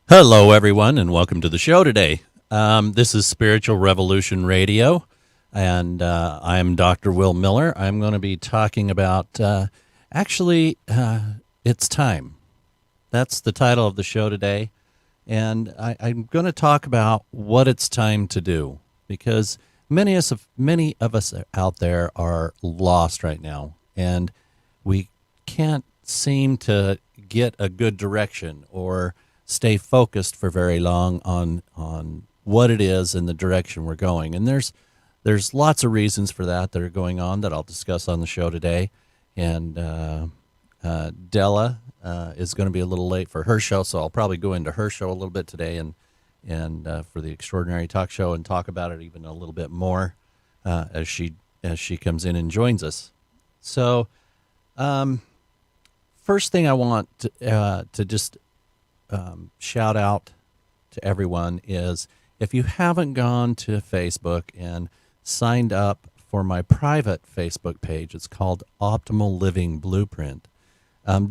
Hello, everyone, and welcome to the show today. This is Spiritual Revolution Radio, and I'm Dr. Will Miller. I'm going to be talking about it's time. That's the title of the show today, and I'm going to talk about what it's time to do because many of us out there are lost right now, and we can't seem to get a good direction or stay focused for very long on what it is and the direction we're going. And there's lots of reasons for that are going on that I'll discuss on the show today. And Della is going to be a little late for her show, so I'll probably go into her show a little bit today and for the Extraordinary Talk Show and talk about it even a little bit more as she comes in and joins us. So first thing I want to just shout out to everyone is if you haven't gone to Facebook and signed up for my private Facebook page, it's called Optimal Living Blueprint.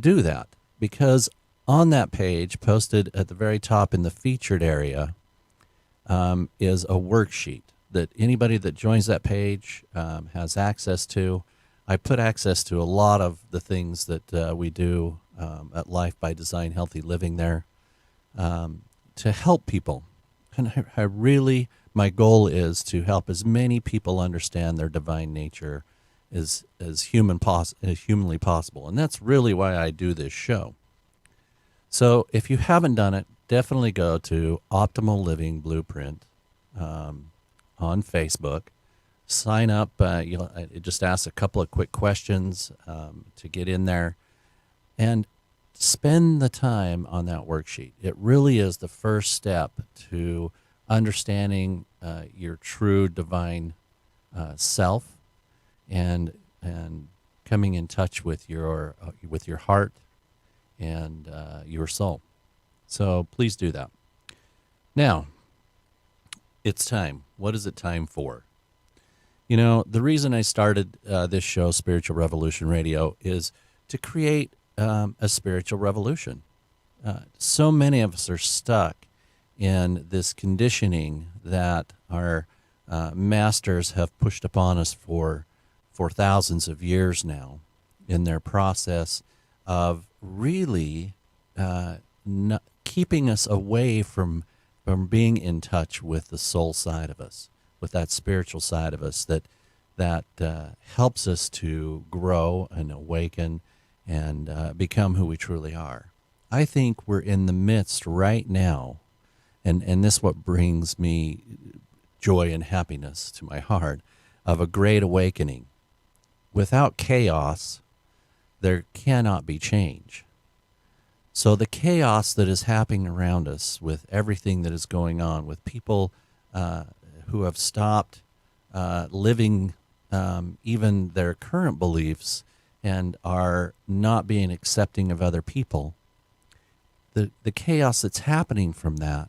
Do that because on that page, posted at the very top in the featured area, is a worksheet that anybody that joins that page has access to. I put access to a lot of the things that we do at Life by Design Healthy Living there to help people. And my goal is to help as many people understand their divine nature as humanly possible. And that's really why I do this show. So if you haven't done it, definitely go to Optimal Living Blueprint on Facebook. Sign up. It just asks a couple of quick questions to get in there. And spend the time on that worksheet. It really is the first step to understanding your true divine self and coming in touch with your heart and your soul. So please do that. Now, it's time. What is it time for? You know, the reason I started this show, Spiritual Revolution Radio, is to create a spiritual revolution. So many of us are stuck in this conditioning that our masters have pushed upon us for thousands of years now in their process of really keeping us away from being in touch with the soul side of us, with that spiritual side of us that helps us to grow and awaken and become who we truly are. I think we're in the midst right now, and this is what brings me joy and happiness to my heart, of a great awakening. Without chaos, there cannot be change. So the chaos that is happening around us with everything that is going on, with people who have stopped living even their current beliefs and are not being accepting of other people, the chaos that's happening from that,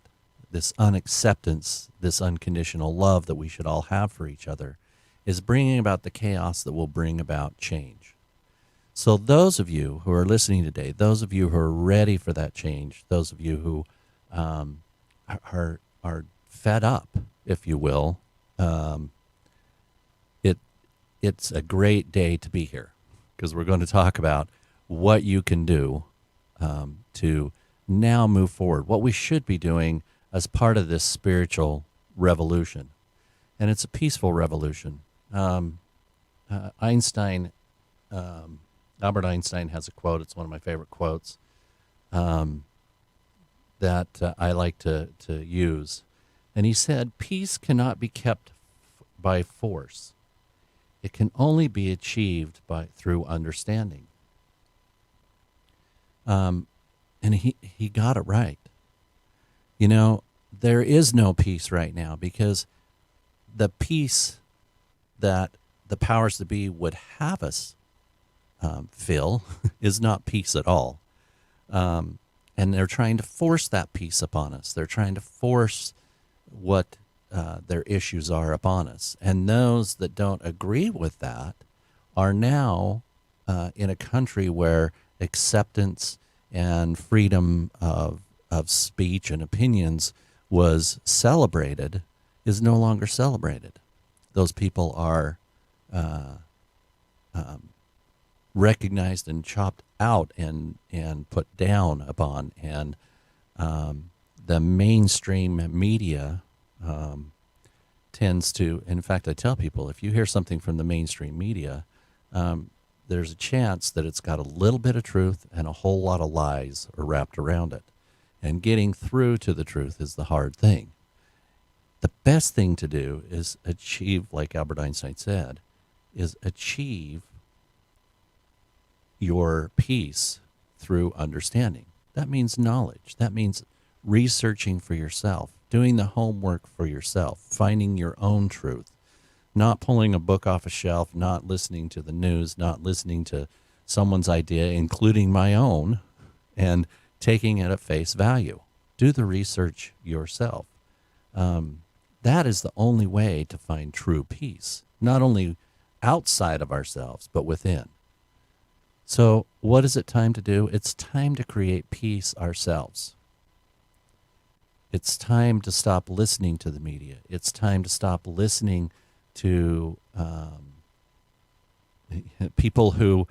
this unacceptance, this unconditional love that we should all have for each other, is bringing about the chaos that will bring about change. So those of you who are listening today, those of you who are ready for that change, those of you who are fed up, if you will, it's a great day to be here, because we're going to talk about what you can do to now move forward, what we should be doing as part of this spiritual revolution. And it's a peaceful revolution. Albert Einstein has a quote. It's one of my favorite quotes that I like to use. And he said, "Peace cannot be kept by force. It can only be achieved through understanding." And he got it right. You know, there is no peace right now because the peace that the powers that be would have us feel is not peace at all. And they're trying to force that peace upon us. They're trying to force what their issues are upon us. And those that don't agree with that are now in a country where acceptance and freedom of of speech and opinions was celebrated is no longer celebrated. Those people are recognized and chopped out and put down upon. And the mainstream media tends to, in fact, I tell people, if you hear something from the mainstream media, there's a chance that it's got a little bit of truth and a whole lot of lies are wrapped around it. And getting through to the truth is the hard thing. The best thing to do is achieve, like Albert Einstein said, is achieve your peace through understanding. That means knowledge. That means researching for yourself, doing the homework for yourself, finding your own truth, not pulling a book off a shelf, not listening to the news, not listening to someone's idea, including my own, and taking it at face value. Do the research yourself. That is the only way to find true peace, not only outside of ourselves, but within. So what is it time to do? It's time to create peace ourselves. It's time to stop listening to the media. It's time to stop listening to people who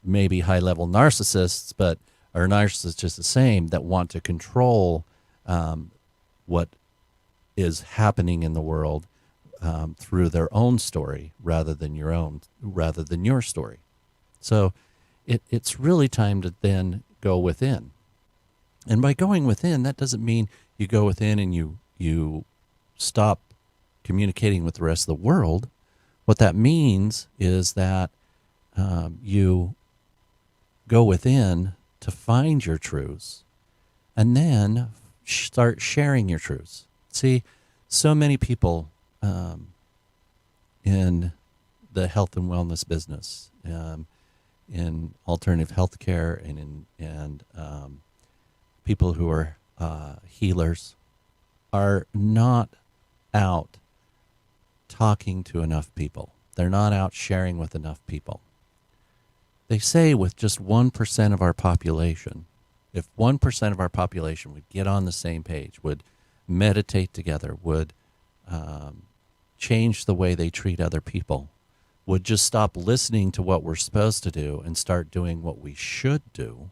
may be high-level narcissists, but are narcissists just the same, that want to control what is happening in the world through their own story rather than your story. So it's really time to then go within. And by going within, that doesn't mean you go within and you stop communicating with the rest of the world. What that means is that you go within to find your truths and then start sharing your truths. See, so many people in the health and wellness business, in alternative healthcare, and people who are healers are not out talking to enough people. They're not out sharing with enough people. They say with just 1% of our population, if 1% of our population would get on the same page, would meditate together, would change the way they treat other people, would just stop listening to what we're supposed to do and start doing what we should do,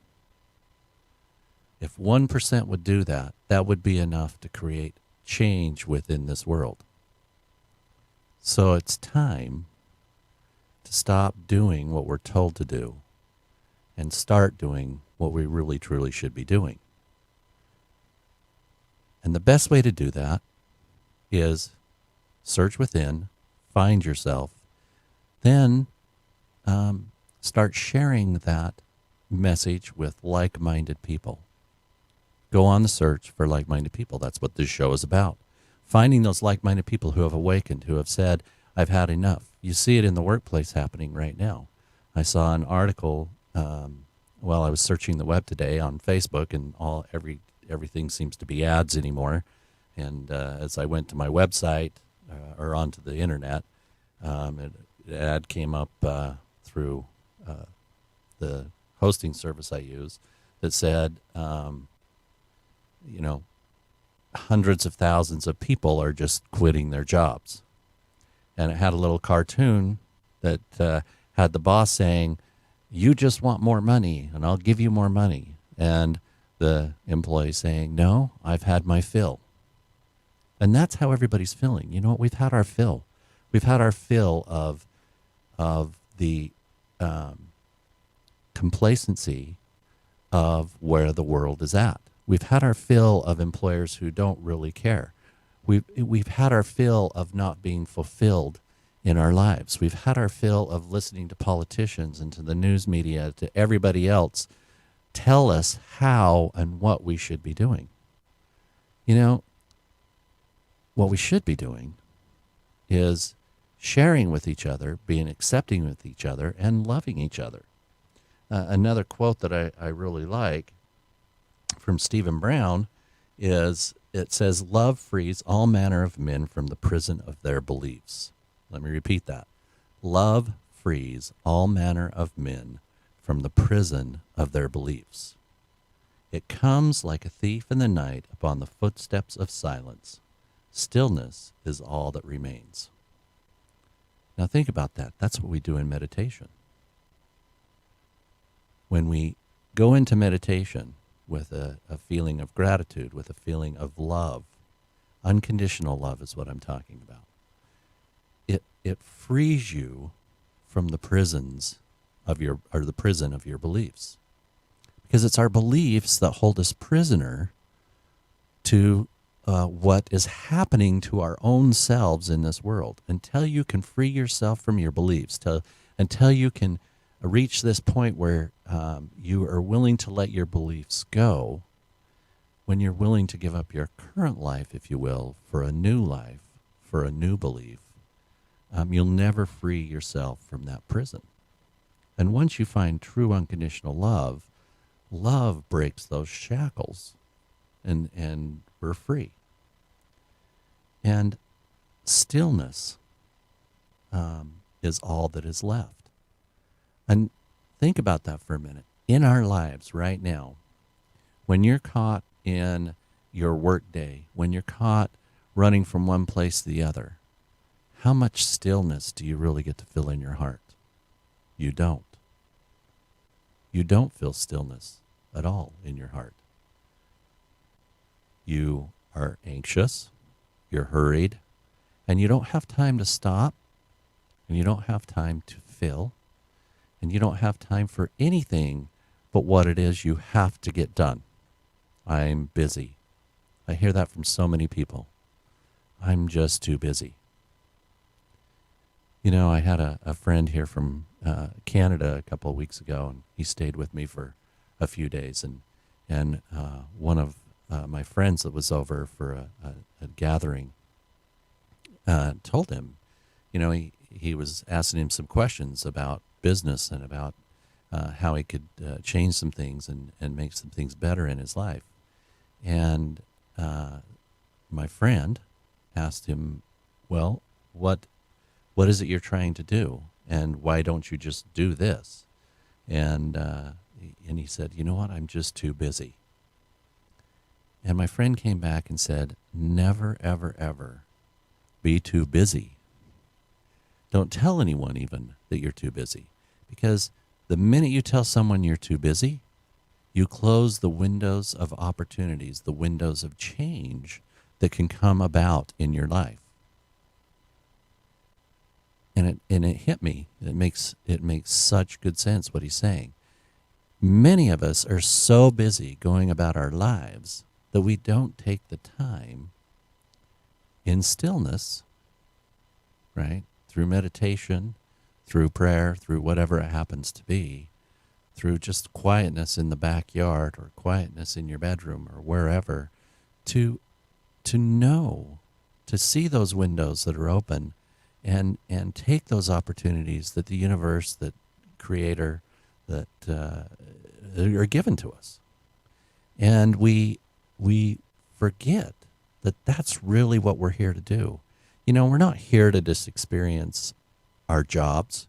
if 1% would do that, that would be enough to create change within this world. So it's time to stop doing what we're told to do and start doing what we really truly should be doing. And the best way to do that is search within, find yourself, then start sharing that message with like-minded people. Go on the search for like-minded people. That's what this show is about. Finding those like-minded people who have awakened, who have said, I've had enough. You see it in the workplace happening right now. I saw an article while I was searching the web today on Facebook, and everything seems to be ads anymore. And as I went to my website or onto the internet, an ad came up through the hosting service I use that said, hundreds of thousands of people are just quitting their jobs. And it had a little cartoon that had the boss saying, you just want more money and I'll give you more money. And the employee saying, no, I've had my fill. And that's how everybody's feeling. You know what? We've had our fill. We've had our fill of the complacency of where the world is at. We've had our fill of employers who don't really care. We've had our fill of not being fulfilled in our lives. We've had our fill of listening to politicians and to the news media, to everybody else tell us how and what we should be doing. You know, what we should be doing is sharing with each other, being accepting with each other, and loving each other. Another quote that I really like from Stephen Brown is, it says, love frees all manner of men from the prison of their beliefs. Let me repeat that. Love frees all manner of men from the prison of their beliefs. It comes like a thief in the night upon the footsteps of silence. Stillness is all that remains. Now think about that. That's what we do in meditation. When we go into meditation with a feeling of gratitude, with a feeling of love, unconditional love is what I'm talking about. It frees you from the prisons of your, or the prison of your beliefs. Because it's our beliefs that hold us prisoner to what is happening to our own selves in this world. Until you can free yourself from your beliefs, until you can reach this point where you are willing to let your beliefs go, when you're willing to give up your current life, if you will, for a new life, for a new belief, you'll never free yourself from that prison. And once you find true unconditional love, love breaks those shackles, and we're free. And stillness is all that is left. And think about that for a minute. In our lives right now, when you're caught in your work day, when you're caught running from one place to the other, how much stillness do you really get to feel in your heart? You don't. You don't feel stillness at all in your heart. You are anxious, you're hurried, and you don't have time to stop, and you don't have time to fill, and you don't have time for anything but what it is you have to get done. I'm busy. I hear that from so many people. I'm just too busy. You know, I had a friend here from Canada a couple of weeks ago, and he stayed with me for a few days. And one of my friends that was over for a gathering told him, you know, he was asking him some questions about business and about how he could change some things and make some things better in his life. And my friend asked him, well, what is it you're trying to do? And why don't you just do this? And he said, you know what, I'm just too busy. And my friend came back and said, never, ever, ever be too busy. Don't tell anyone even that you're too busy. Because the minute you tell someone you're too busy, you close the windows of opportunities, the windows of change that can come about in your life. And it hit me. It makes such good sense what he's saying. Many of us are so busy going about our lives that we don't take the time in stillness, right? Through meditation, through prayer, through whatever it happens to be, through just quietness in the backyard or quietness in your bedroom or wherever, to know, to see those windows that are open and take those opportunities that the universe, that creator, that are given to us. And we forget that that's really what we're here to do. You know, we're not here to just experience our jobs.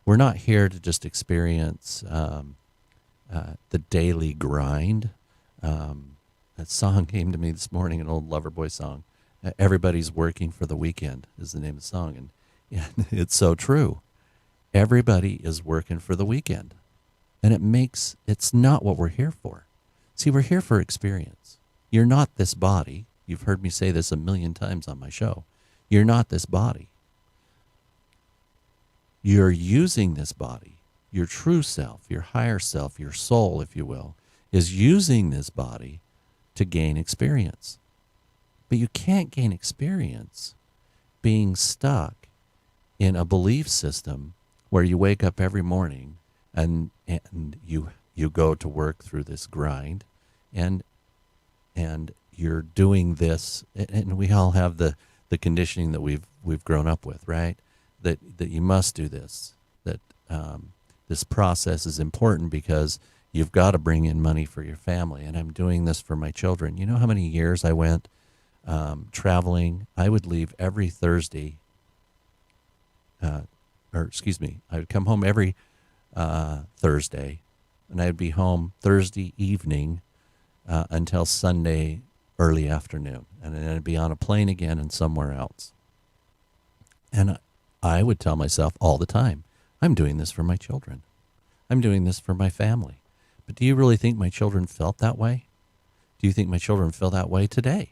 We're not here to just experience the daily grind. That song came to me this morning, an old Loverboy song. Everybody's working for the weekend is the name of the song. And it's so true. Everybody is working for the weekend. And it's not what we're here for. See, we're here for experience. You're not this body. You've heard me say this a million times on my show. You're not this body. You're using this body. Your true self, your higher self, your soul, if you will, is using this body to gain experience. But you can't gain experience being stuck in a belief system where you wake up every morning and you go to work through this grind and you're doing this, and we all have the conditioning that we've grown up with, right? That you must do this, that this process is important because you've got to bring in money for your family, and I'm doing this for my children. You know how many years I went traveling? I would leave every Thursday, I would come home every Thursday, and I'd be home Thursday evening until Sunday early afternoon. And then I'd be on a plane again and somewhere else. And I would tell myself all the time, I'm doing this for my children. I'm doing this for my family. But do you really think my children felt that way? Do you think my children feel that way today?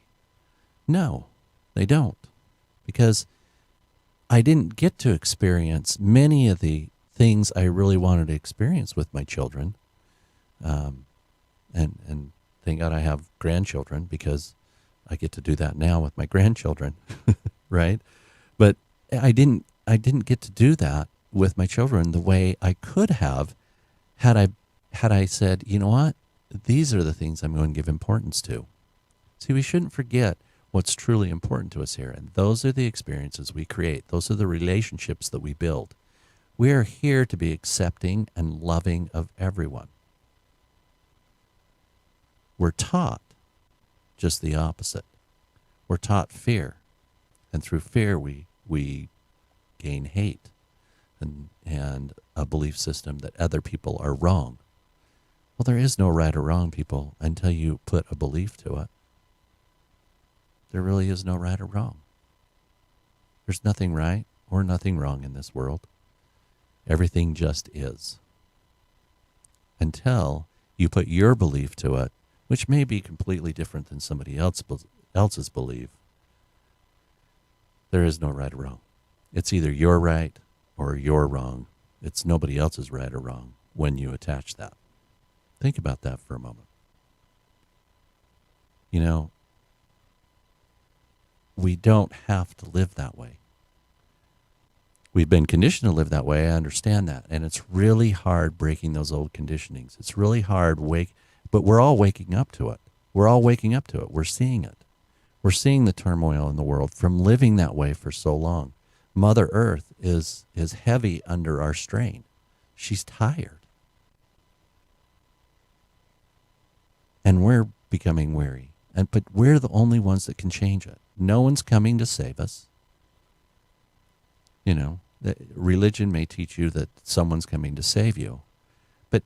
No, they don't. Because I didn't get to experience many of the things I really wanted to experience with my children. And thank God I have grandchildren, because I get to do that now with my grandchildren, right? But I didn't get to do that with my children the way I could have had I said, you know what? These are the things I'm going to give importance to. See, we shouldn't forget what's truly important to us here. And those are the experiences we create. Those are the relationships that we build. We are here to be accepting and loving of everyone. We're taught just the opposite. We're taught fear. And through fear, we gain hate and a belief system that other people are wrong. Well, there is no right or wrong, people, until you put a belief to it. There really is no right or wrong. There's nothing right or nothing wrong in this world. Everything just is. Until you put your belief to it, which may be completely different than somebody else's belief, there is no right or wrong. It's either you're right or you're wrong. It's nobody else's right or wrong when you attach that. Think about that for a moment. You know, we don't have to live that way. We've been conditioned to live that way. I understand that. And it's really hard breaking those old conditionings. It's really hard but we're all waking up to it. We're all waking up to it. We're seeing it. We're seeing the turmoil in the world from living that way for so long. Mother Earth is heavy under our strain. She's tired. And we're becoming weary. But we're the only ones that can change it. No one's coming to save us. You know, religion may teach you that someone's coming to save you. But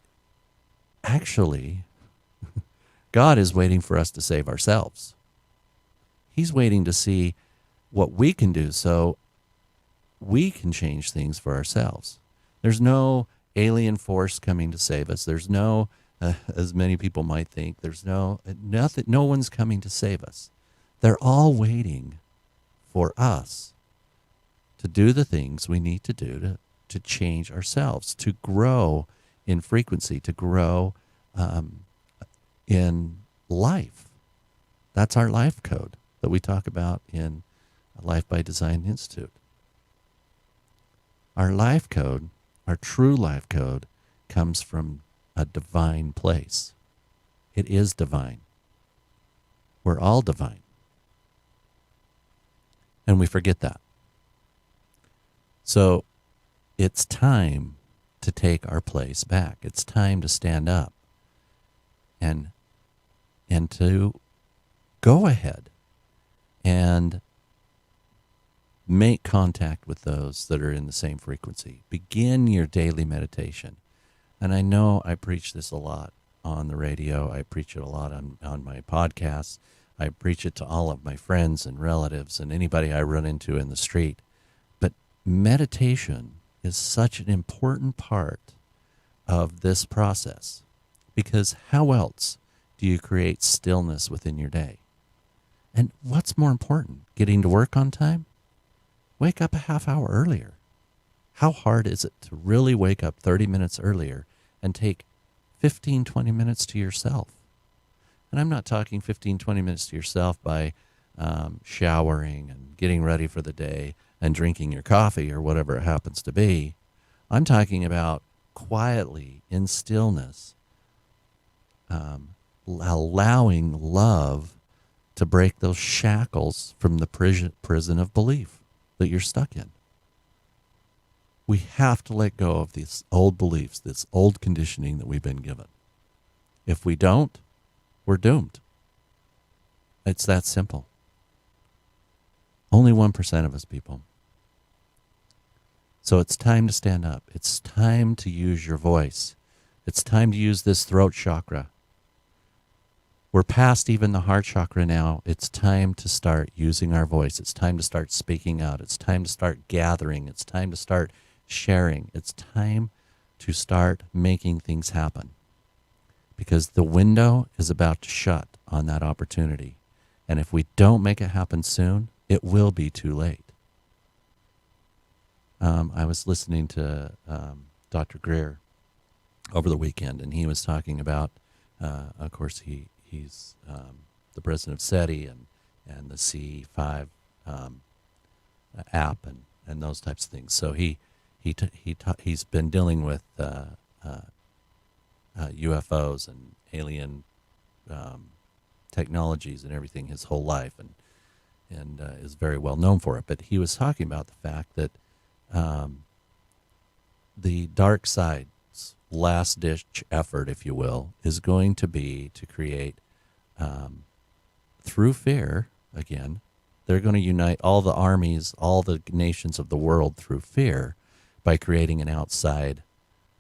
actually, God is waiting for us to save ourselves. He's waiting to see what we can do so we can change things for ourselves. There's no alien force coming to save us. There's no, as many people might think, there's nothing. No one's coming to save us. They're all waiting for us to do the things we need to do to change ourselves, to grow in frequency, to grow in life. That's our life code that we talk about in Life by Design Institute. Our life code, our true life code, comes from a divine place. It is divine. We're all divine. And we forget that. So it's time to take our place back. It's time to stand up and to go ahead and make contact with those that are in the same frequency. Begin your daily meditation. And I know I preach this a lot on the radio. I preach it a lot on my podcasts. I preach it to all of my friends and relatives and anybody I run into in the street. But meditation is such an important part of this process, because how else do you create stillness within your day? And what's more important, getting to work on time? Wake up a half hour earlier. How hard is it to really wake up 30 minutes earlier and take 15, 20 minutes to yourself? And I'm not talking 15, 20 minutes to yourself by showering and getting ready for the day and drinking your coffee or whatever it happens to be. I'm talking about quietly, in stillness, allowing love to break those shackles from the prison of belief that you're stuck in. We have to let go of these old beliefs, this old conditioning that we've been given. If we don't, we're doomed. It's that simple. Only 1% of us, people. So it's time to stand up. It's time to use your voice. It's time to use this throat chakra. We're past even the heart chakra now. It's time to start using our voice. It's time to start speaking out. It's time to start gathering. It's time to start sharing. It's time to start making things happen, because the window is about to shut on that opportunity. And if we don't make it happen soon, it will be too late. I was listening to Dr. Greer over the weekend, and he was talking about, of course, he's the president of SETI and the C5 app and those types of things. So he's been dealing with UFOs and alien technologies and everything his whole life, and is very well known for it. But he was talking about the fact that the dark side's last ditch effort, if you will, is going to be to create, through fear, again, they're going to unite all the armies, all the nations of the world through fear by creating an outside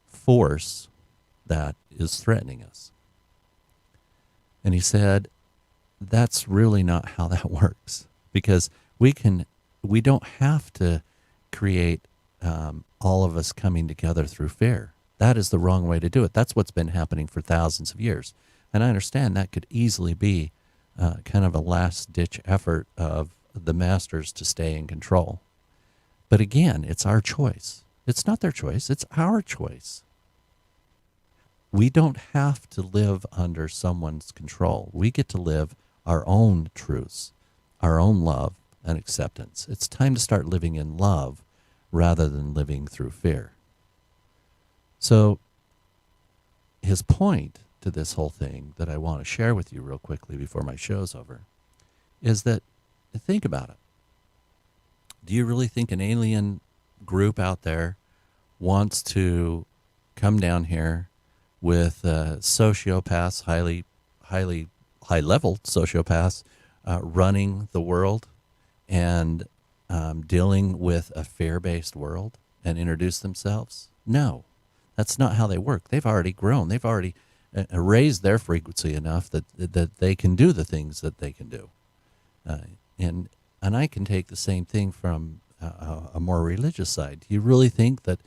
force that is threatening us. And he said, that's really not how that works, because we don't have to create all of us coming together through fear. That is the wrong way to do it. That's what's been happening for thousands of years. And I understand that could easily be kind of a last-ditch effort of the masters to stay in control. But again, it's our choice. It's not their choice. It's our choice. We don't have to live under someone's control. We get to live our own truths, our own love and acceptance. It's time to start living in love rather than living through fear. So his point to this whole thing that I want to share with you real quickly before my show's over is that, think about it. Do you really think an alien group out there wants to come down here with sociopaths, high-level sociopaths running the world and dealing with a fear-based world and introduce themselves? No, that's not how they work. They've already grown. They've already raised their frequency enough that they can do the things that they can do. And I can take the same thing from a more religious side. Do you really think that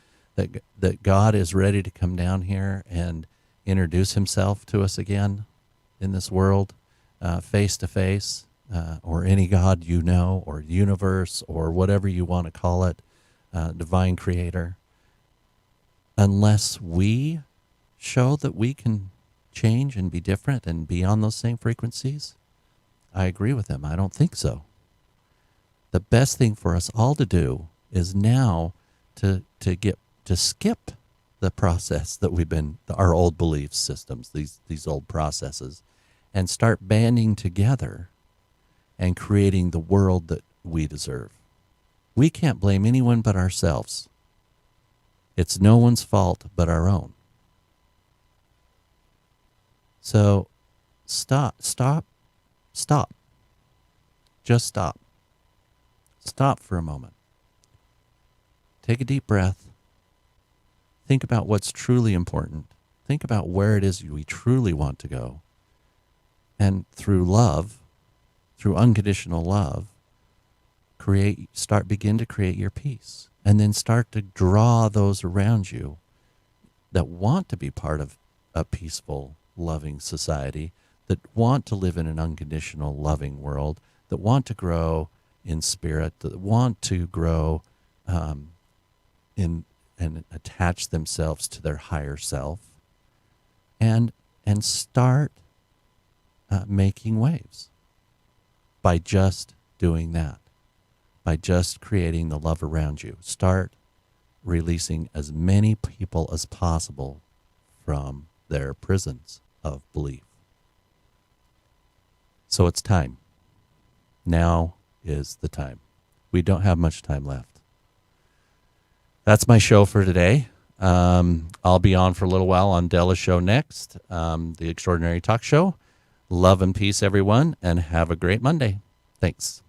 God is ready to come down here and introduce himself to us again in this world, face to face, or any God you know, or universe, or whatever you want to call it, divine creator, unless we show that we can change and be different and be on those same frequencies? I agree with him. I don't think so. The best thing for us all to do is now to skip the process that we've been, our old belief systems, these old processes, and start banding together and creating the world that we deserve. We can't blame anyone but ourselves. It's no one's fault but our own. So stop. Just stop. Stop for a moment. Take a deep breath. Think about what's truly important. Think about where it is we truly want to go. And through love, through unconditional love, begin to create your peace. And then start to draw those around you that want to be part of a peaceful, loving society, that want to live in an unconditional, loving world, that want to grow in spirit, that want to grow in and attach themselves to their higher self, and start making waves by just doing that, by just creating the love around you. Start releasing as many people as possible from their prisons of belief. So it's time. Now is the time. We don't have much time left. That's my show for today. I'll be on for a little while on Della's show next, the Extraordinary Talk Show. Love and peace, everyone, and have a great Monday. Thanks.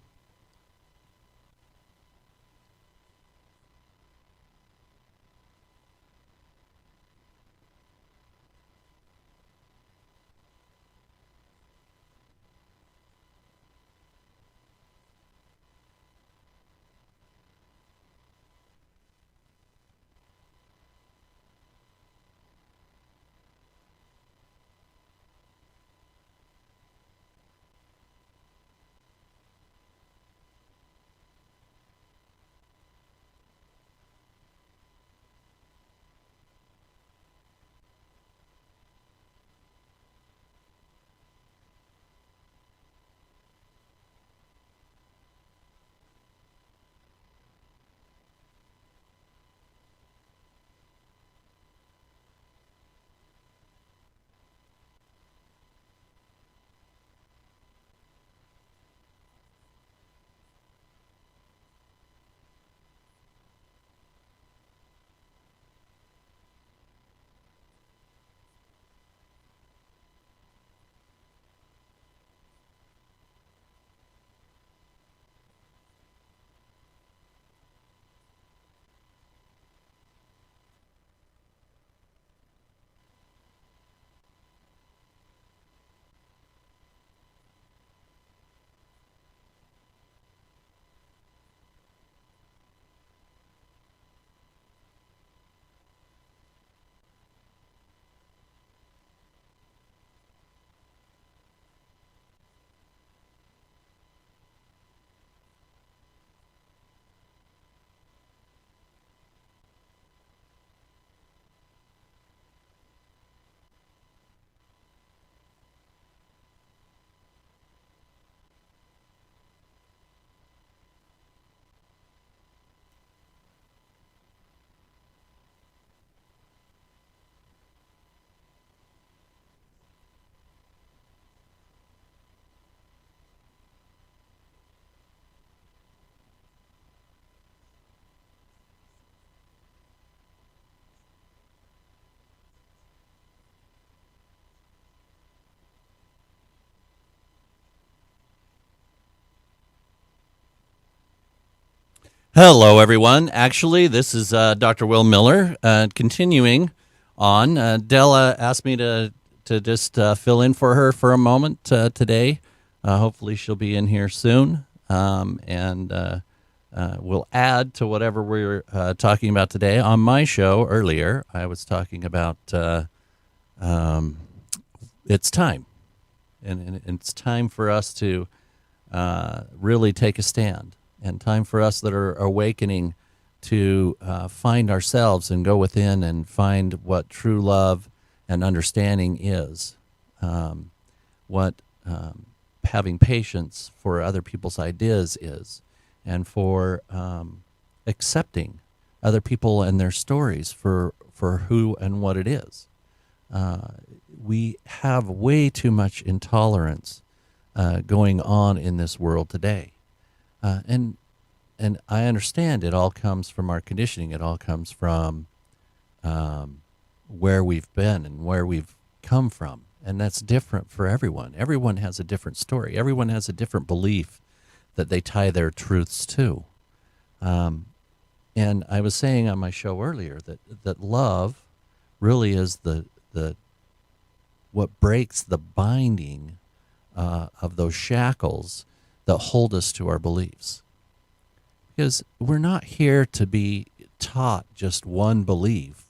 Hello, everyone. Actually, this is Dr. Will Miller. Continuing on, Della asked me to just fill in for her for a moment today. Hopefully, she'll be in here soon, and we'll add to whatever we're talking about today. On my show earlier, I was talking about um, it's time, and it's time for us to really take a stand, and time for us that are awakening to find ourselves and go within and find what true love and understanding is, what having patience for other people's ideas is, and for accepting other people and their stories for who and what it is. We have way too much intolerance going on in this world today. And I understand it all comes from our conditioning. It all comes from where we've been and where we've come from. And that's different for everyone. Everyone has a different story. Everyone has a different belief that they tie their truths to. And I was saying on my show earlier that love really is the what breaks the binding of those shackles that hold us to our beliefs. Because we're not here to be taught just one belief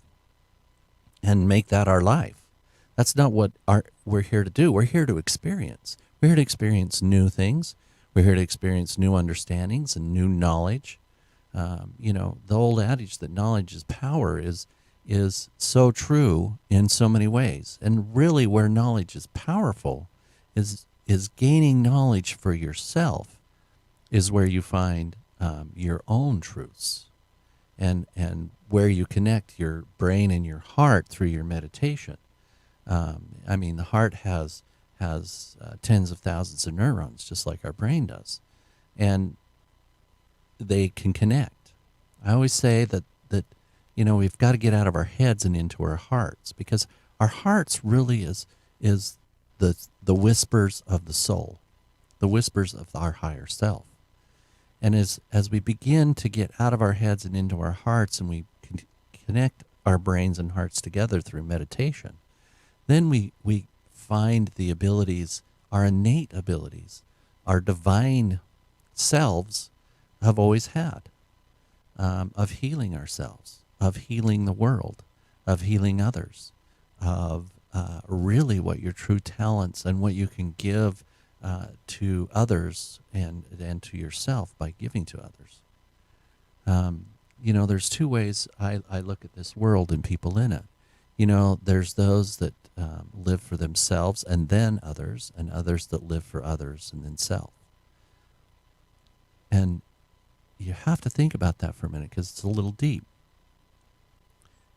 and make that our life. That's not what we're here to do. We're here to experience. We're here to experience new things. We're here to experience new understandings and new knowledge. The old adage that knowledge is power is so true in so many ways. And really, where knowledge is powerful is gaining knowledge for yourself, is where you find your own truths, and where you connect your brain and your heart through your meditation. The heart has tens of thousands of neurons, just like our brain does, and they can connect. I always say that we've got to get out of our heads and into our hearts, because our hearts really is the whispers of the soul, the whispers of our higher self. And as we begin to get out of our heads and into our hearts, and we connect our brains and hearts together through meditation, then we find the abilities, our innate abilities, our divine selves have always had, of healing ourselves, of healing the world, of healing others, of really what your true talents and what you can give to others and to yourself by giving to others. There's two ways I look at this world and people in it. There's those that live for themselves and then others, and others that live for others and then self. And you have to think about that for a minute, because it's a little deep.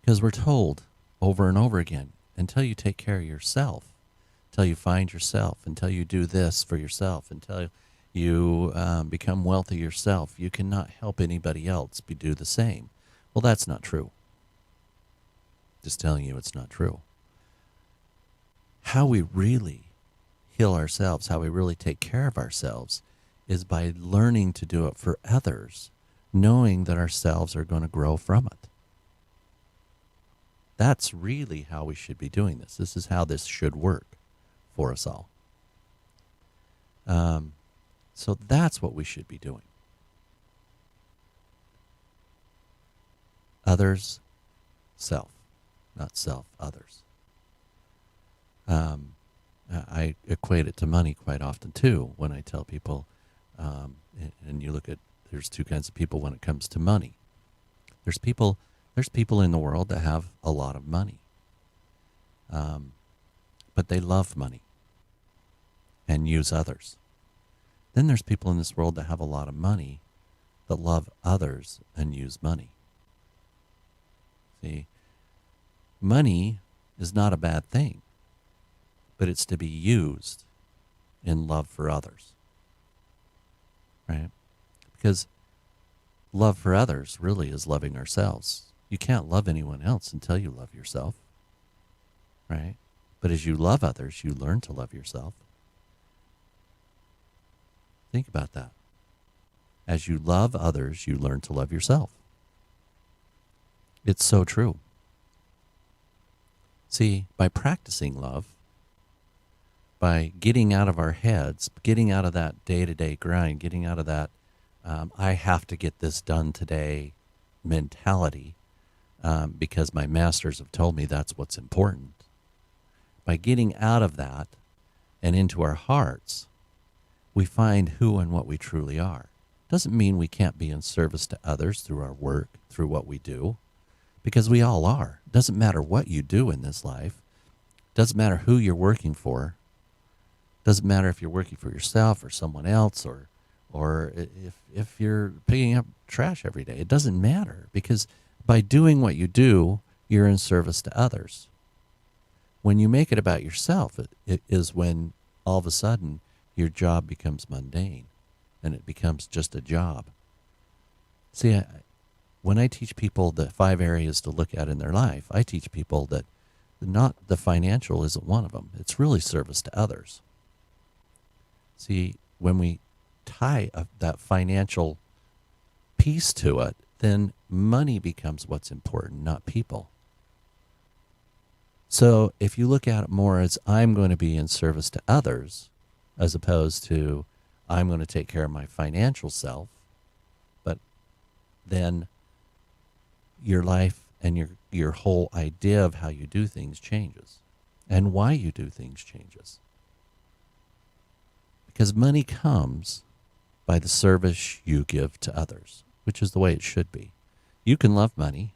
Because we're told over and over again, until you take care of yourself, until you find yourself, until you do this for yourself, until you become wealthy yourself, you cannot help anybody else do the same. Well, that's not true. Just telling you it's not true. How we really heal ourselves, how we really take care of ourselves, is by learning to do it for others, knowing that ourselves are going to grow from it. That's really how we should be doing this. This is how this should work for us all. So that's what we should be doing. Others, self, not self, others. I equate it to money quite often too when I tell people, and you look at, there's two kinds of people when it comes to money. There's people in the world that have a lot of money, but they love money and use others. Then there's people in this world that have a lot of money that love others and use money. See, money is not a bad thing, but it's to be used in love for others, right? Because love for others really is loving ourselves. You can't love anyone else until you love yourself, right? But as you love others, you learn to love yourself. Think about that. As you love others, you learn to love yourself. It's so true. See, by practicing love, by getting out of our heads, getting out of that day-to-day grind, getting out of that I have to get this done today mentality because my masters have told me that's what's important. By getting out of that and into our hearts, we find who and what we truly are. Doesn't mean we can't be in service to others through our work, through what we do, because we all are. Doesn't matter what you do in this life. Doesn't matter who you're working for. Doesn't matter if you're working for yourself or someone else, or if you're picking up trash every day. It doesn't matter, because by doing what you do, you're in service to others. When you make it about yourself, it is when all of a sudden your job becomes mundane and it becomes just a job. See, when I teach people the 5 areas to look at in their life, I teach people that not the financial isn't one of them. It's really service to others. See, when we tie that financial piece to it, then money becomes what's important, not people. So if you look at it more as I'm going to be in service to others, as opposed to I'm going to take care of my financial self, but then your life and your whole idea of how you do things changes, and why you do things changes. Because money comes by the service you give to others, which is the way it should be. You can love money,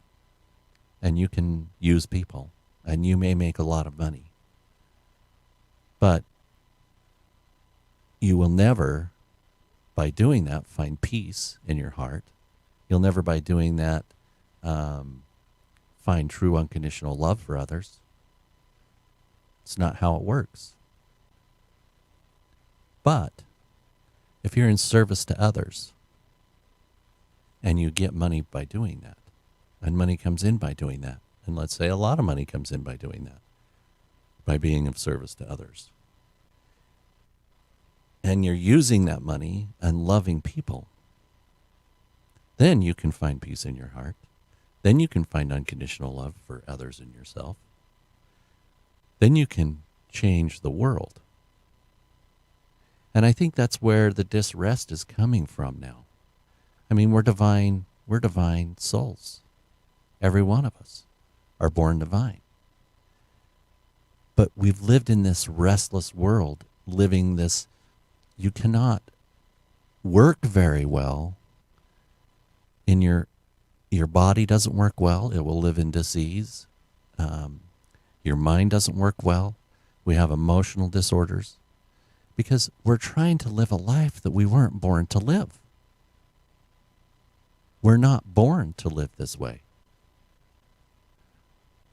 and you can use people, and you may make a lot of money. But you will never, by doing that, find peace in your heart. You'll never, by doing that, find true unconditional love for others. It's not how it works. But if you're in service to others and you get money by doing that, and money comes in by doing that, and let's say a lot of money comes in by doing that, by being of service to others, and you're using that money and loving people, then you can find peace in your heart. Then you can find unconditional love for others and yourself. Then you can change the world. And I think that's where the disrest is coming from now. I mean, we're divine souls. Every one of us are born divine. But we've lived in this restless world, living this, you cannot work very well in your body doesn't work well. It will live in disease. Your mind doesn't work well. We have emotional disorders because we're trying to live a life that we weren't born to live. We're not born to live this way.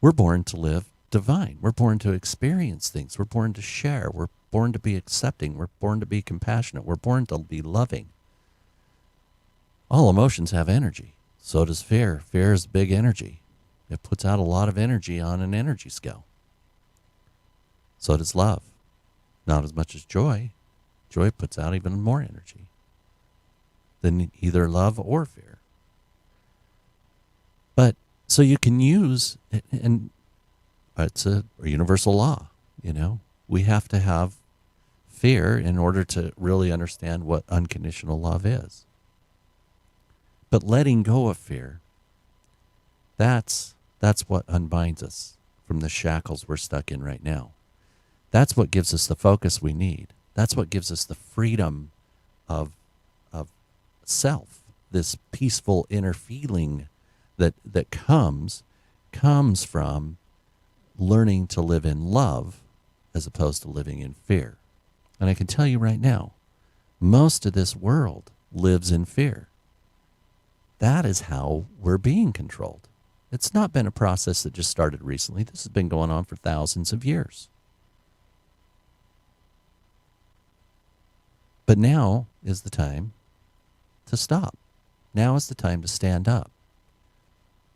We're born to live divine. We're born to experience things. We're born to share. We're born to be accepting. We're born to be compassionate. We're born to be loving. All emotions have energy. So does fear. Fear is big energy. It puts out a lot of energy on an energy scale. So does love. Not as much as joy. Joy puts out even more energy than either love or fear. But so you can use, and it's a universal law, you know. We have to have fear in order to really understand what unconditional love is. But letting go of fear, that's what unbinds us from the shackles we're stuck in right now. That's what gives us the focus we need. That's what gives us the freedom of self, this peaceful inner feeling that comes from learning to live in love as opposed to living in fear. And I can tell you right now, most of this world lives in fear. That is how we're being controlled. It's not been a process that just started recently. This has been going on for thousands of years. But now is the time to stop. Now is the time to stand up.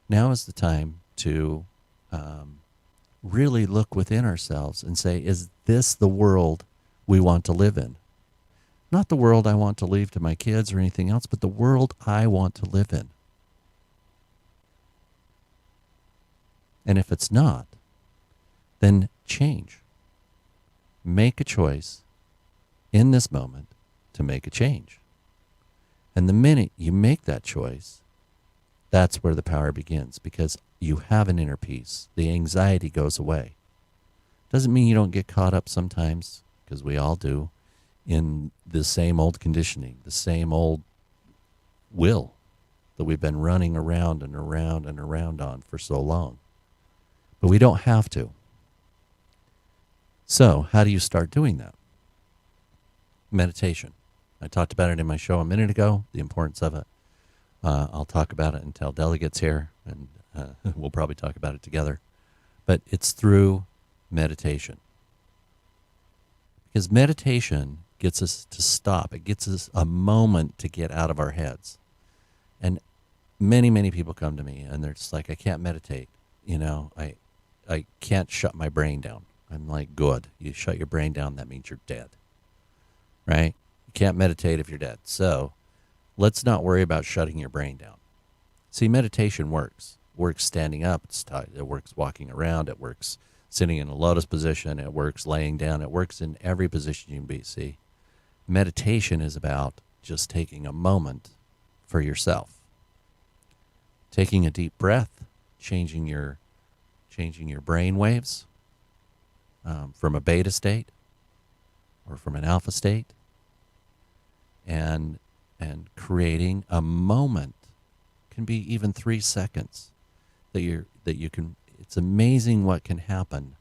Now is the time to really look within ourselves and say, is this the world we want to live in? Not the world I want to leave to my kids or anything else, but the world I want to live in. And if it's not, then change. Make a choice in this moment to make a change. And the minute you make that choice, that's where the power begins, because you have an inner peace. The anxiety goes away. Doesn't mean you don't get caught up sometimes, because we all do, in the same old conditioning, the same old will that we've been running around and around and around on for so long. But we don't have to. So how do you start doing that? Meditation. I talked about it in my show a minute ago, the importance of it. I'll talk about it until Della gets here, and we'll probably talk about it together. But it's through meditation. Because meditation gets us to stop. It gets us a moment to get out of our heads. And many, many people come to me, and they're just like, I can't meditate. I can't shut my brain down. I'm like, good. You shut your brain down, that means you're dead. Right? You can't meditate if you're dead. So let's not worry about shutting your brain down. See, meditation works. It works standing up. It works walking around. It works sitting in a lotus position. It works laying down. It works in every position you can be. See, meditation is about just taking a moment for yourself. Taking a deep breath, changing your brain waves from a beta state or from an alpha state, and creating a moment. Can be even 3 seconds that you can. It's amazing what can happen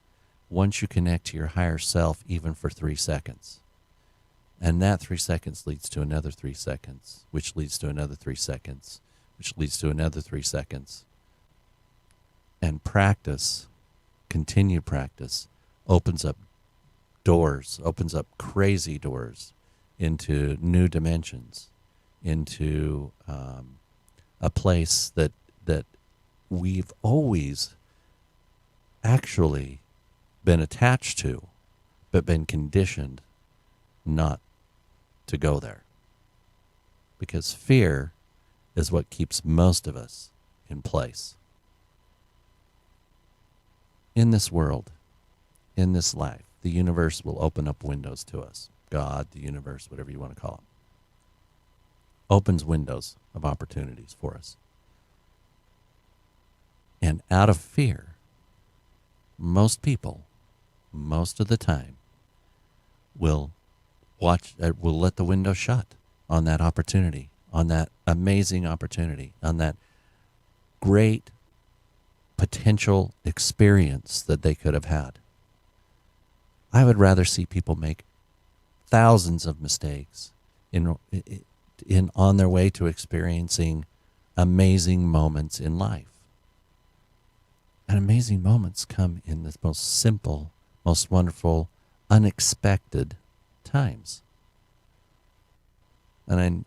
once you connect to your higher self, even for 3 seconds. And that 3 seconds leads to another 3 seconds, which leads to another 3 seconds, which leads to another 3 seconds. And practice, continued practice, opens up doors, opens up crazy doors into new dimensions, into a place that we've always actually been attached to, but been conditioned not to go there. Because fear is what keeps most of us in place. In this world, in this life, the universe will open up windows to us. God, the universe, whatever you want to call it, opens windows of opportunities for us. And out of fear, most people, most of the time, will let the window shut on that opportunity, on that amazing opportunity, on that great potential experience that they could have had. I would rather see people make thousands of mistakes in on their way to experiencing amazing moments in life. And amazing moments come in the most simple, most wonderful, unexpected times. And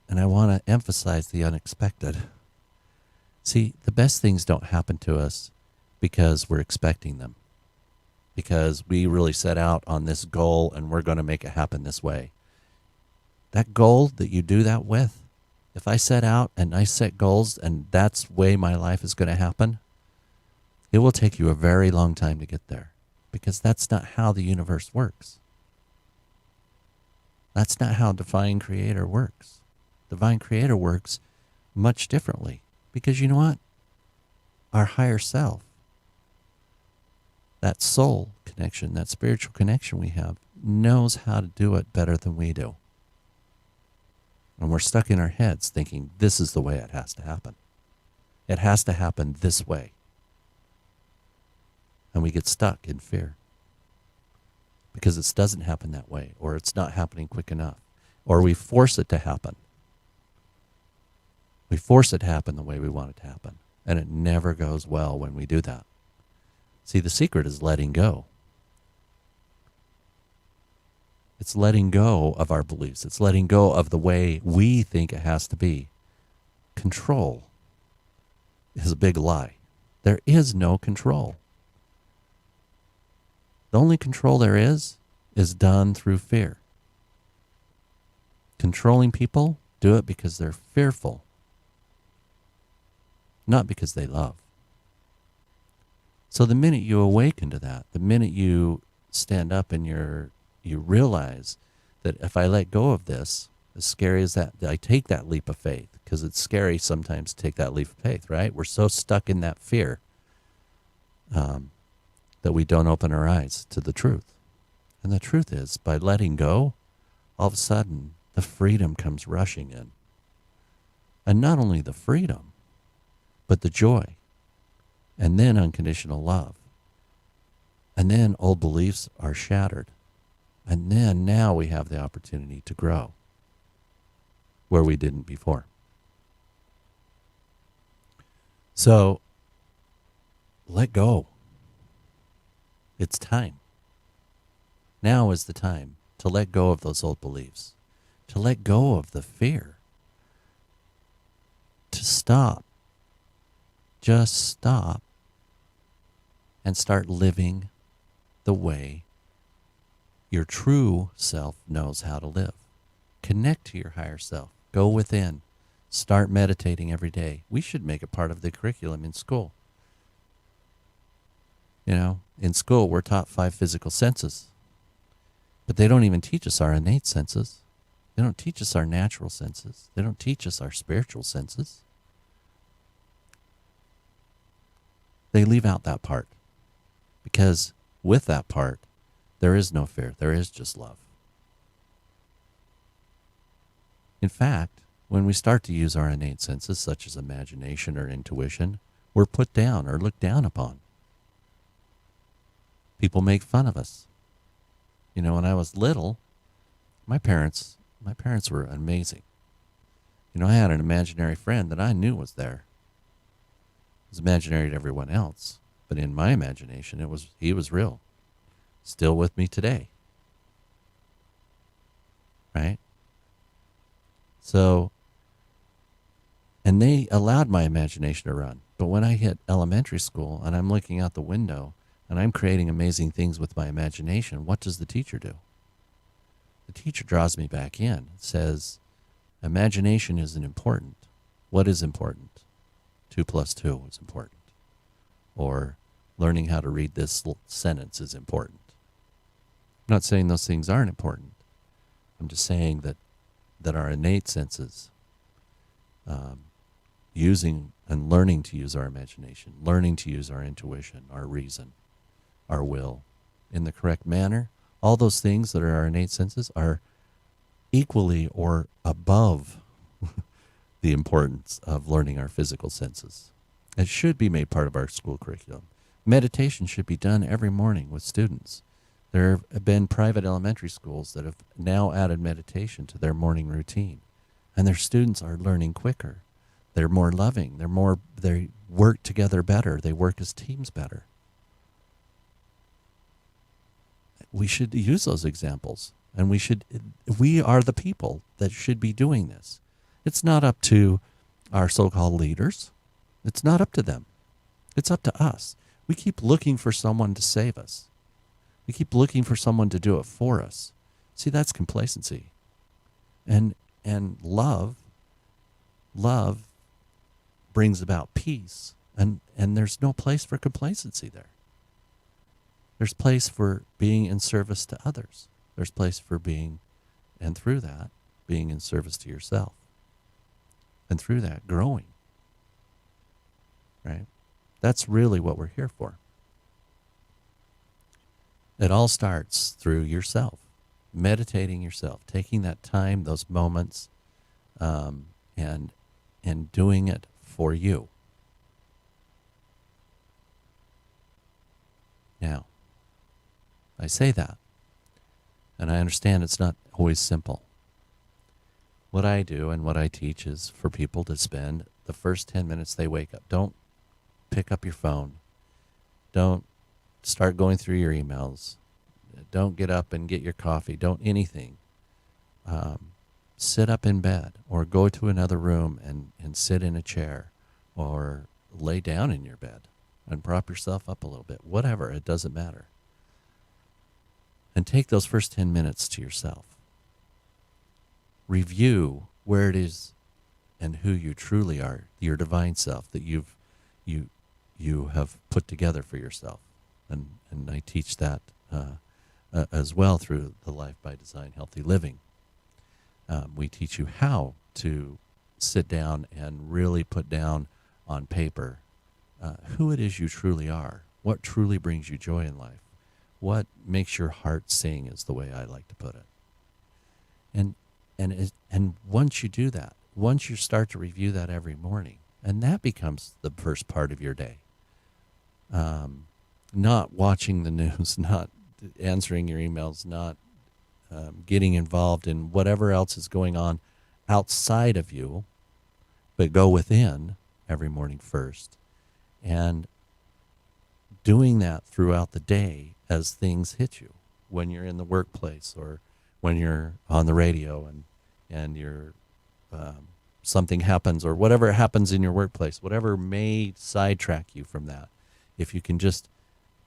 I want to emphasize the unexpected. See, the best things don't happen to us because we're expecting them, because we really set out on this goal and we're going to make it happen this way. That goal that you do that with, if I set out and I set goals and that's the way my life is going to happen, it will take you a very long time to get there, because that's not how the universe works. That's not how Divine Creator works. Divine Creator works much differently, because you know what? Our higher self, that soul connection, that spiritual connection we have, knows how to do it better than we do. And we're stuck in our heads thinking this is the way it has to happen. It has to happen this way. And we get stuck in fear because it doesn't happen that way, or it's not happening quick enough, or we force it to happen. We force it to happen the way we want it to happen, and it never goes well when we do that. See, the secret is letting go. It's letting go of our beliefs. It's letting go of the way we think it has to be. Control is a big lie. There is no control. The only control there is done through fear. Controlling people do it because they're fearful, not because they love. So the minute you awaken to that, the minute you stand up and you realize that if I let go of this, as scary as that, I take that leap of faith, because it's scary sometimes to take that leap of faith, right? We're so stuck in that fear that we don't open our eyes to the truth. And the truth is, by letting go, all of a sudden, the freedom comes rushing in. And not only the freedom, but the joy. And then unconditional love. And then old beliefs are shattered. And then now we have the opportunity to grow where we didn't before. So let go. It's time. Now is the time to let go of those old beliefs, to let go of the fear, to stop. Just stop and start living the way your true self knows how to live. Connect to your higher self. Go within. Start meditating every day. We should make it part of the curriculum in school. You know, in school, we're taught 5 physical senses, but they don't even teach us our innate senses. They don't teach us our natural senses. They don't teach us our spiritual senses. They leave out that part, because with that part, there is no fear. There is just love. In fact, when we start to use our innate senses, such as imagination or intuition, we're put down or looked down upon. People make fun of us. You know, when I was little, my parents were amazing. You know, I had an imaginary friend that I knew was there. It was imaginary to everyone else, but in my imagination, he was real. Still with me today. Right? So, and they allowed my imagination to run. But when I hit elementary school and I'm looking out the window and I'm creating amazing things with my imagination, what does the teacher do? The teacher draws me back in and says, imagination isn't important. What is important? 2 + 2 is important. Or learning how to read this sentence is important. I'm not saying those things aren't important. I'm just saying that our innate senses, using and learning to use our imagination, learning to use our intuition, our reason, our will in the correct manner, all those things that are our innate senses are equally or above the importance of learning our physical senses. It should be made part of our school curriculum. Meditation should be done every morning with students. There have been private elementary schools that have now added meditation to their morning routine, and their students are learning quicker. They're more loving. They work together better. They work as teams better. We should use those examples, and we are the people that should be doing this. It's not up to our so-called leaders. It's not up to them. It's up to us. We keep looking for someone to save us. We keep looking for someone to do it for us. See, that's complacency. And love brings about peace. And there's no place for complacency there. There's place for being in service to others. There's place for being, and through that, being in service to yourself. And through that, growing. Right? That's really what we're here for. It all starts through yourself, meditating yourself, taking that time, those moments, and doing it for you. Now, I say that, and I understand it's not always simple. What I do and what I teach is for people to spend the first 10 minutes they wake up. Don't pick up your phone. Don't start going through your emails. Don't get up and get your coffee. Don't anything. Sit up in bed or go to another room and sit in a chair or lay down in your bed and prop yourself up a little bit. Whatever, it doesn't matter. And take those first 10 minutes to yourself. review where it is and who you truly are, your divine self that you have put together for yourself. And I teach that as well through the Life by Design Healthy Living. We teach you how to sit down and really put down on paper who it is you truly are, what truly brings you joy in life, what makes your heart sing, is the way I like to put it. And once you do that, once you start to review that every morning, and that becomes the first part of your day, not watching the news, not answering your emails, not getting involved in whatever else is going on outside of you, but go within every morning first, and doing that throughout the day as things hit you, when you're in the workplace or when you're on the radio and you're something happens, or whatever happens in your workplace, whatever may sidetrack you from that. If you can just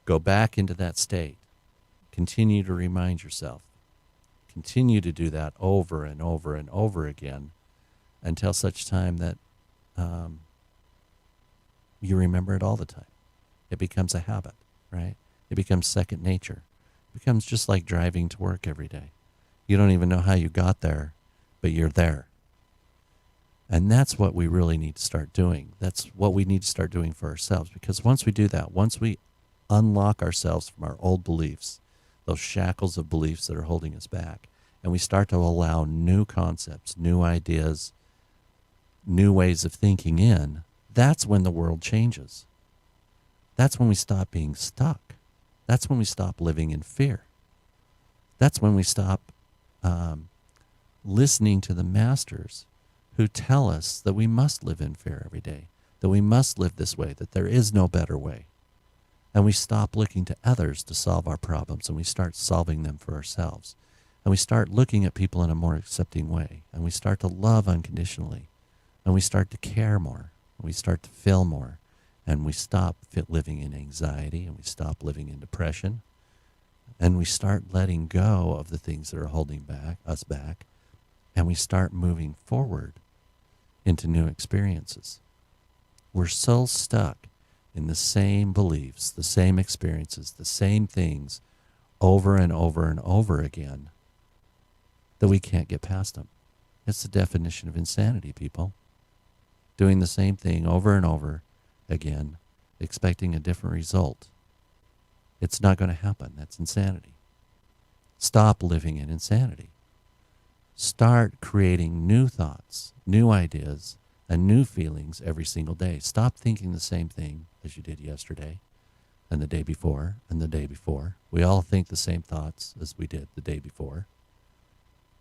go back into that state, continue to remind yourself, continue to do that over and over and over again until such time that you remember it all the time. It becomes a habit, right? It becomes second nature. It becomes just like driving to work every day. You don't even know how you got there, but you're there. And that's what we really need to start doing. That's what we need to start doing for ourselves. Because once we do that, once we unlock ourselves from our old beliefs, those shackles of beliefs that are holding us back, and we start to allow new concepts, new ideas, new ways of thinking in, that's when the world changes. That's when we stop being stuck. That's when we stop living in fear. That's when we stop listening to the masters who tell us that we must live in fear every day, that we must live this way, that there is no better way. And we stop looking to others to solve our problems, and we start solving them for ourselves. And we start looking at people in a more accepting way, and we start to love unconditionally, and we start to care more, and we start to feel more, and we stop living in anxiety, and we stop living in depression, and we start letting go of the things that are holding us back, and we start moving forward into new experiences. We're so stuck in the same beliefs, the same experiences, the same things over and over and over again that we can't get past them. It's the definition of insanity, people. Doing the same thing over and over again, expecting a different result. It's not going to happen. That's insanity. Stop living in insanity. Start creating new thoughts, new ideas, and new feelings every single day. Stop thinking the same thing as you did yesterday and the day before and the day before. We all think the same thoughts as we did the day before.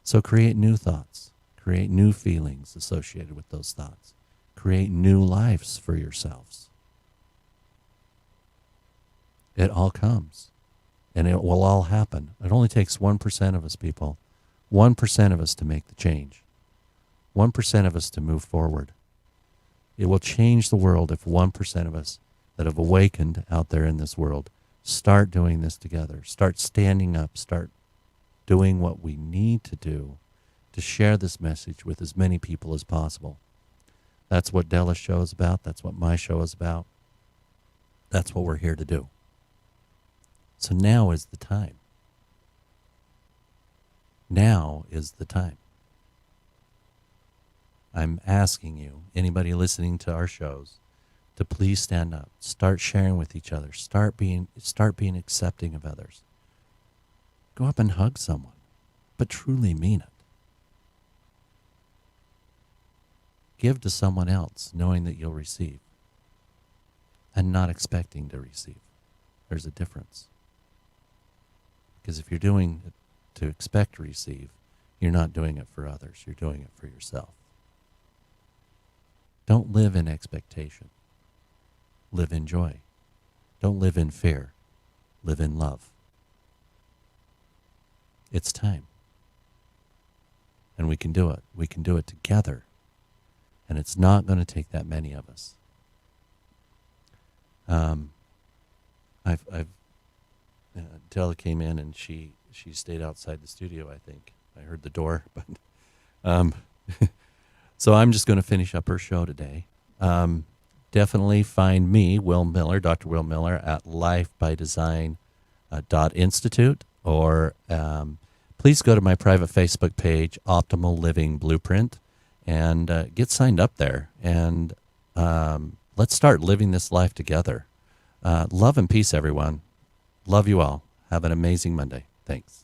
So create new thoughts, create new feelings associated with those thoughts, create new lives for yourselves. It all comes, and it will all happen. It only takes 1% of us, people, 1% of us to make the change, 1% of us to move forward. It will change the world if 1% of us that have awakened out there in this world start doing this together, start standing up, start doing what we need to do to share this message with as many people as possible. That's what Della's show is about. That's what my show is about. That's what we're here to do. So now is the time. Now is the time. I'm asking you, anybody listening to our shows, to please stand up. Start sharing with each other. Start being accepting of others. Go up and hug someone, but truly mean it. Give to someone else, knowing that you'll receive, and not expecting to receive. There's a difference. Because if you're doing it to expect to receive, you're not doing it for others. You're doing it for yourself. Don't live in expectation. Live in joy. Don't live in fear. Live in love. It's time. And we can do it. We can do it together. And it's not going to take that many of us. Della came in and she stayed outside the studio, I think. I heard the door, but Um, so I'm just going to finish up her show today. Definitely find me, Will Miller, Dr. Will Miller, at lifebydesign.institute, or please go to my private Facebook page, Optimal Living Blueprint, and get signed up there. And let's start living this life together. Love and peace, everyone. Love you all. Have an amazing Monday. Thanks.